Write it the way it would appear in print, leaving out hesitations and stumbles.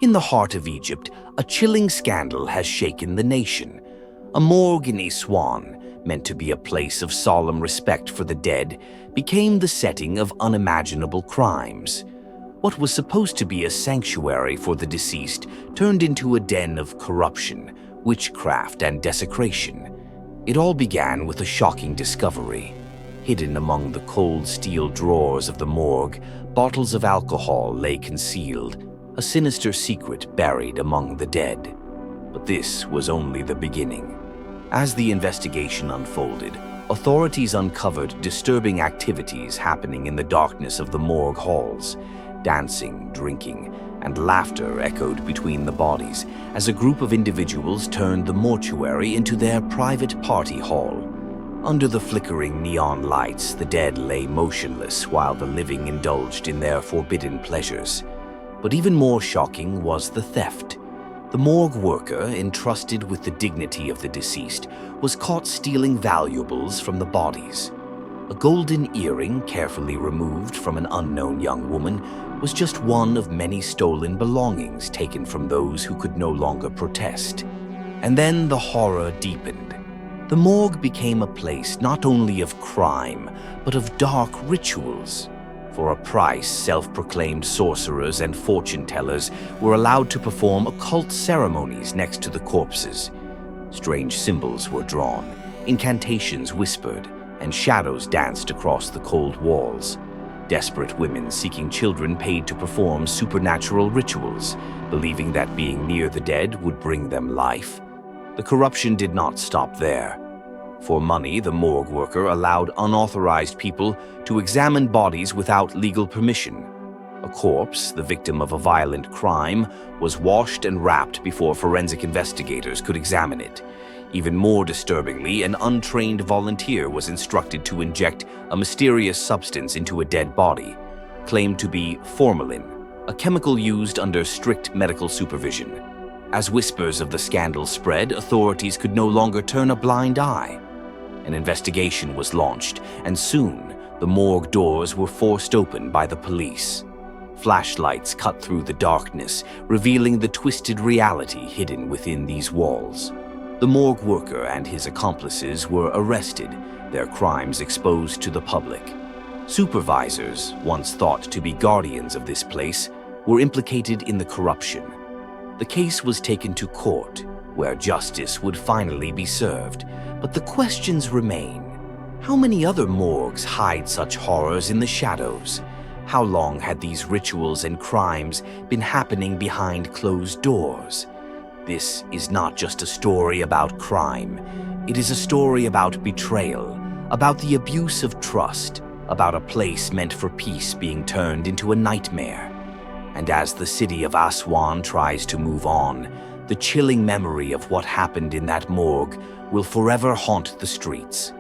In the heart of Egypt, a chilling scandal has shaken the nation. A morgue in Aswan, meant to be a place of solemn respect for the dead, became the setting of unimaginable crimes. What was supposed to be a sanctuary for the deceased turned into a den of corruption, witchcraft, and desecration. It all began with a shocking discovery. Hidden among the cold steel drawers of the morgue, bottles of alcohol lay concealed, a sinister secret buried among the dead. But this was only the beginning. As the investigation unfolded, authorities uncovered disturbing activities happening in the darkness of the morgue halls. Dancing, drinking, and laughter echoed between the bodies as a group of individuals turned the mortuary into their private party hall. Under the flickering neon lights, the dead lay motionless while the living indulged in their forbidden pleasures. But even more shocking was the theft. The morgue worker, entrusted with the dignity of the deceased, was caught stealing valuables from the bodies. A golden earring, carefully removed from an unknown young woman, was just one of many stolen belongings taken from those who could no longer protest. And then the horror deepened. The morgue became a place not only of crime, but of dark rituals. For a price, self-proclaimed sorcerers and fortune-tellers were allowed to perform occult ceremonies next to the corpses. Strange symbols were drawn, incantations whispered, and shadows danced across the cold walls. Desperate women seeking children paid to perform supernatural rituals, believing that being near the dead would bring them life. The corruption did not stop there. For money, the morgue worker allowed unauthorized people to examine bodies without legal permission. A corpse, the victim of a violent crime, was washed and wrapped before forensic investigators could examine it. Even more disturbingly, an untrained volunteer was instructed to inject a mysterious substance into a dead body, claimed to be formalin, a chemical used under strict medical supervision. As whispers of the scandal spread, authorities could no longer turn a blind eye. An investigation was launched, and soon the morgue doors were forced open by the police. Flashlights cut through the darkness, revealing the twisted reality hidden within these walls. The morgue worker and his accomplices were arrested, their crimes exposed to the public. Supervisors, once thought to be guardians of this place, were implicated in the corruption. The case was taken to court, where justice would finally be served. But the questions remain. How many other morgues hide such horrors in the shadows? How long had these rituals and crimes been happening behind closed doors? This is not just a story about crime. It is a story about betrayal, about the abuse of trust, about a place meant for peace being turned into a nightmare. And as the city of Aswan tries to move on, the chilling memory of what happened in that morgue will forever haunt the streets.